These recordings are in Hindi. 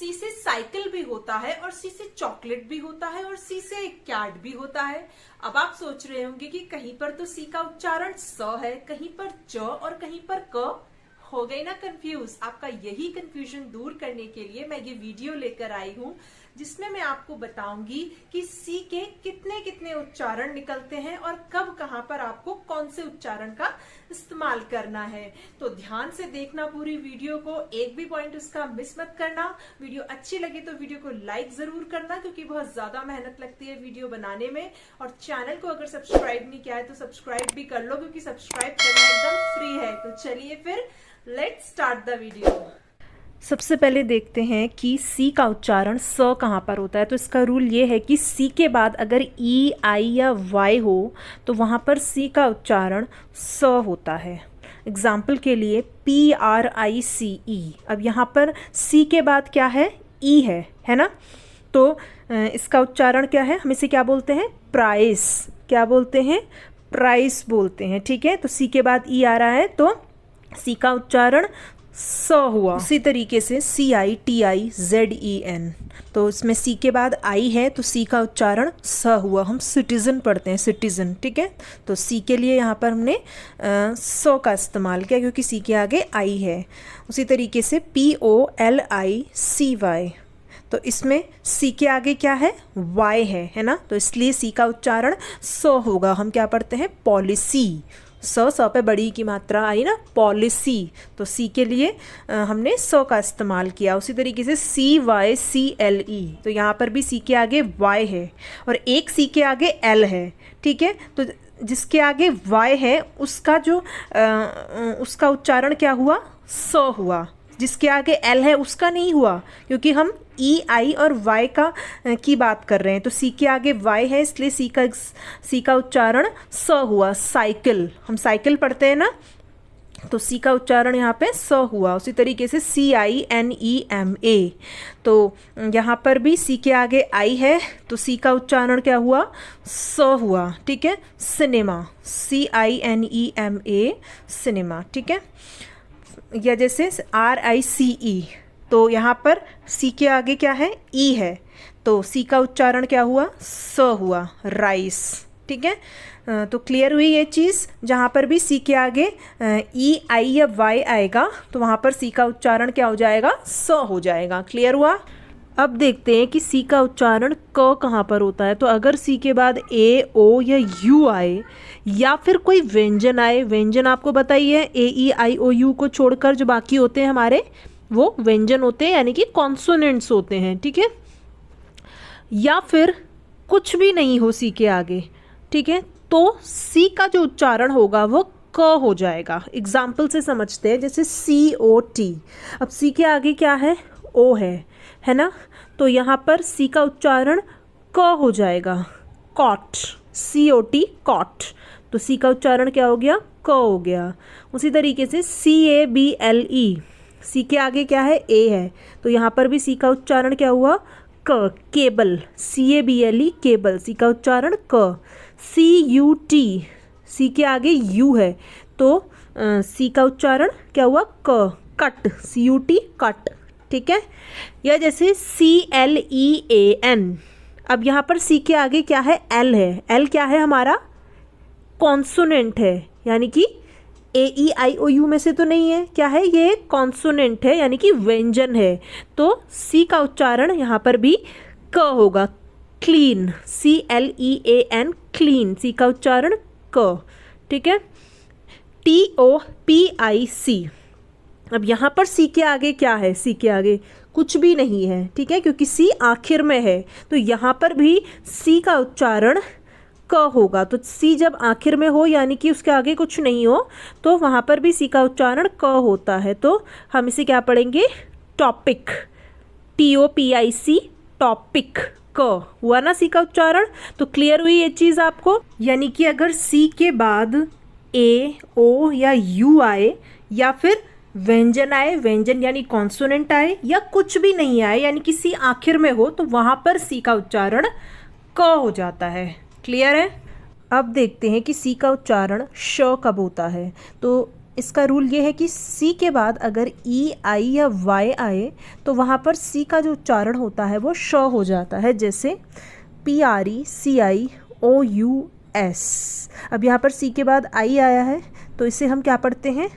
सी से साइकिल भी होता है और सी से चॉकलेट भी होता है और सी से कैट भी होता है। अब आप सोच रहे होंगे कि कहीं पर तो सी का उच्चारण स है, कहीं पर च और कहीं पर क। हो गई ना कंफ्यूज? आपका यही कंफ्यूजन दूर करने के लिए मैं ये वीडियो लेकर आई हूँ, जिसमें मैं आपको बताऊंगी कि सी के कितने कितने उच्चारण निकलते हैं और कब कहाँ पर आपको कौन से उच्चारण का इस्तेमाल करना है। तो ध्यान से देखना पूरी वीडियो को, एक भी पॉइंट उसका मिस मत करना। वीडियो अच्छी लगे तो वीडियो को लाइक जरूर करना, क्योंकि बहुत ज्यादा मेहनत लगती है वीडियो बनाने में। और चैनल को अगर सब्सक्राइब नहीं किया है तो सब्सक्राइब भी कर लो, क्योंकि सब्सक्राइब करना एकदम फ्री है। तो चलिए फिर लेट्स स्टार्ट द वीडियो। सबसे पहले देखते हैं कि सी का उच्चारण स कहाँ पर होता है। तो इसका रूल ये है कि सी के बाद अगर ई, आई या वाई हो तो वहाँ पर सी का उच्चारण स होता है। एग्जाम्पल के लिए PRICE। अब यहाँ पर सी के बाद क्या है? ई है ना? तो इसका उच्चारण क्या है? हम इसे क्या बोलते हैं? प्राइस। क्या बोलते हैं? प्राइस बोलते हैं। ठीक है, तो सी के बाद ई आ रहा है तो सी का उच्चारण स हुआ। उसी तरीके से CITIZEN, तो इसमें सी के बाद आई है तो सी का उच्चारण स हुआ। हम सिटीजन पढ़ते हैं, सिटीजन। ठीक है, तो सी के लिए यहाँ पर हमने स का इस्तेमाल किया क्योंकि सी के आगे आई है। उसी तरीके से POLICY, तो इसमें सी के आगे क्या है? वाई है ना? तो इसलिए सी का उच्चारण स होगा। हम क्या पढ़ते हैं? पॉलिसी। स पे बड़ी की मात्रा आई ना, पॉलिसी। तो सी के लिए हमने स का इस्तेमाल किया। उसी तरीके से CYCLE, तो यहाँ पर भी सी के आगे वाई है और एक सी के आगे एल है। ठीक है, तो जिसके आगे वाई है उसका उसका उच्चारण क्या हुआ? स हुआ। जिसके आगे एल है उसका नहीं हुआ, क्योंकि हम ई, आई और वाई की बात कर रहे हैं। तो सी के आगे वाई है इसलिए सी का उच्चारण स हुआ। साइकिल, हम साइकिल पढ़ते हैं ना, तो सी का उच्चारण यहाँ पे स हुआ। उसी तरीके से CINEMA, तो यहाँ पर भी सी के आगे आई है तो सी का उच्चारण क्या हुआ? स हुआ। ठीक है, सिनेमा, CINEMA, सिनेमा। ठीक है, या जैसे RICE, तो यहाँ पर सी के आगे क्या है? ई है, तो सी का उच्चारण क्या हुआ? स हुआ, राइस। ठीक है, तो क्लियर हुई ये चीज़। जहाँ पर भी सी के आगे ई, आई या वाई आएगा तो वहाँ पर सी का उच्चारण क्या हो जाएगा? स हो जाएगा। क्लियर हुआ? अब देखते हैं कि सी का उच्चारण क कहाँ पर होता है। तो अगर सी के बाद ए, ओ या यू आए या फिर कोई व्यंजन आए, व्यंजन आपको बताइए AEIOU को छोड़कर जो बाकी होते हैं हमारे वो व्यंजन होते हैं, यानी कि कॉन्सोनेंट्स होते हैं। ठीक है, या फिर कुछ भी नहीं हो सी के आगे, ठीक है, तो सी का जो उच्चारण होगा वो क हो जाएगा। एग्जाम्पल से समझते हैं, जैसे COT। अब सी के आगे क्या है? ओ है ना? तो यहाँ पर सी का उच्चारण क हो जाएगा, कॉट। COT, cot. तो सी का उच्चारण क्या हो गया? क हो गया। उसी तरीके से CABLE, सी के आगे क्या है? ए है, तो यहाँ पर भी सी का उच्चारण क्या हुआ? क, केबल। CABLE, cable. सी का उच्चारण क। CUT, सी के आगे यू है तो सी का उच्चारण क्या हुआ? क, कट। CUT, cut. ठीक है, या जैसे CLEAN। अब यहाँ पर सी के आगे क्या है? एल है। एल क्या है हमारा? कॉन्सोनेंट है, यानी कि AEIOU में से तो नहीं है। क्या है ये? कॉन्सोनेंट है, यानी कि व्यंजन है। तो सी का उच्चारण यहाँ पर भी क होगा, क्लीन। CLEAN, clean. सी का उच्चारण क। ठीक है, TOPIC। अब यहाँ पर सी के आगे क्या है? सी के आगे कुछ भी नहीं है। ठीक है, क्योंकि सी आखिर में है तो यहाँ पर भी सी का उच्चारण क होगा। तो सी जब आखिर में हो यानी कि उसके आगे कुछ नहीं हो तो वहाँ पर भी सी का उच्चारण क होता है। तो हम इसे क्या पढ़ेंगे? टॉपिक। TOPIC, topic. क हुआ ना सी का उच्चारण। तो क्लियर हुई ये चीज़ आपको? यानी कि अगर सी के बाद ए, ओ या यू आए या फिर व्यंजन आए, व्यंजन यानी कॉन्सोनेंट आए, या कुछ भी नहीं आए यानी कि सी आखिर में हो तो वहाँ पर सी का उच्चारण क हो जाता है। क्लियर है? अब देखते हैं कि सी का उच्चारण श कब होता है। तो इसका रूल ये है कि सी के बाद अगर ई आई या वाई आए तो वहाँ पर सी का जो उच्चारण होता है वो श हो जाता है, जैसे PRECIOUS। अब यहाँ पर सी के बाद आई आया है तो इसे हम क्या पढ़ते हैं,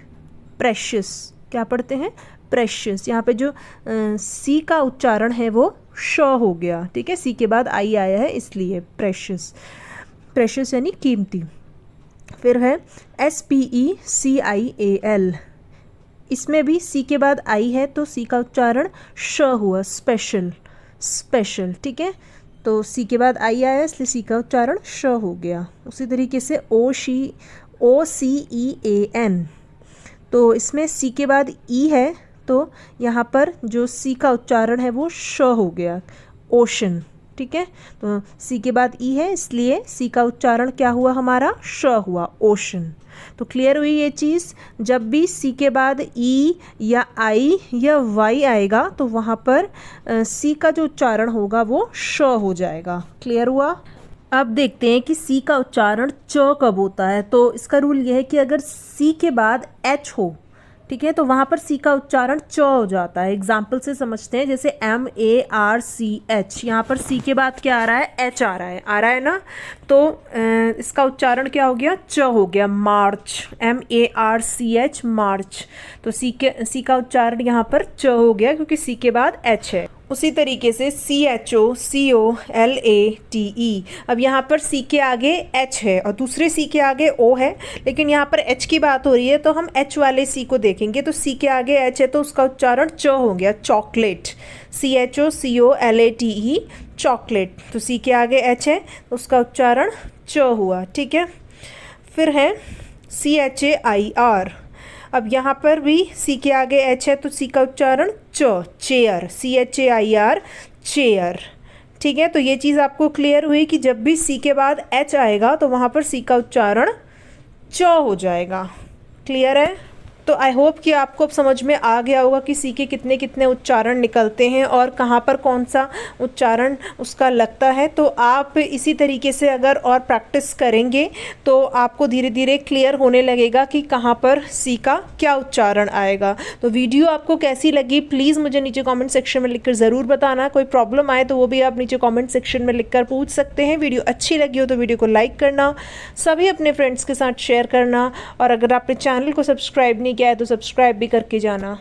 प्रेशियस। क्या पढ़ते हैं, प्रेशियस। यहाँ पे जो सी का उच्चारण है वो श हो गया, ठीक है, सी के बाद आई आया है इसलिए प्रेशियस। प्रेशियस यानी कीमती। फिर है SPECIAL, इसमें भी सी के बाद आई है तो सी का उच्चारण श हुआ, स्पेशल, स्पेशल, ठीक है। तो सी के बाद आई आया इसलिए सी का उच्चारण श हो गया। उसी तरीके से OCEAN, तो इसमें सी के बाद ई है तो यहाँ पर जो सी का उच्चारण है वो श हो गया, ओशन, ठीक है। तो सी के बाद ई है इसलिए सी का उच्चारण क्या हुआ हमारा, श हुआ, ओशन। तो क्लियर हुई ये चीज़। जब भी सी के बाद ई या आई या वाई आएगा तो वहाँ पर सी का जो उच्चारण होगा वो श हो जाएगा। क्लियर हुआ। अब देखते हैं कि सी का उच्चारण च कब होता है। तो इसका रूल ये है कि अगर सी के बाद एच हो, ठीक है, तो वहाँ पर सी का उच्चारण च हो जाता है। एग्जाम्पल से समझते हैं, जैसे MARCH, यहाँ पर सी के बाद क्या आ रहा है, एच आ रहा है ना, तो इसका उच्चारण क्या हो गया, च हो गया, मार्च, MARCH, मार्च। तो सी का उच्चारण यहाँ पर च हो गया क्योंकि सी के बाद एच है। उसी तरीके से CHOCOLATE, अब यहाँ पर सी के आगे एच है और दूसरे सी के आगे ओ है, लेकिन यहाँ पर एच की बात हो रही है तो हम एच वाले सी को देखेंगे। तो सी के आगे एच है तो उसका उच्चारण च हो गया, चॉकलेट, CHOCOLATE, चॉकलेट। तो सी के आगे एच है तो उसका उच्चारण च हुआ, ठीक है। फिर है CHAIR, अब यहाँ पर भी सी के आगे एच है तो सी का उच्चारण च, चेयर, CHAIR, चेयर, ठीक है। तो ये चीज़ आपको क्लियर हुई कि जब भी सी के बाद एच आएगा तो वहाँ पर सी का उच्चारण च हो जाएगा। क्लियर है। तो आई होप कि आपको अब समझ में आ गया होगा कि सी के कितने कितने उच्चारण निकलते हैं और कहाँ पर कौन सा उच्चारण उसका लगता है। तो आप इसी तरीके से अगर और प्रैक्टिस करेंगे तो आपको धीरे धीरे क्लियर होने लगेगा कि कहाँ पर सी का क्या उच्चारण आएगा। तो वीडियो आपको कैसी लगी प्लीज़ मुझे नीचे कमेंट सेक्शन में लिखकर ज़रूर बताना। कोई प्रॉब्लम आए तो वो भी आप नीचे कॉमेंट सेक्शन में लिखकर पूछ सकते हैं। वीडियो अच्छी लगी हो तो वीडियो को लाइक करना, सभी अपने फ्रेंड्स के साथ शेयर करना, और अगर आपने चैनल को सब्सक्राइब नहीं किया है तो सब्सक्राइब भी करके जाना।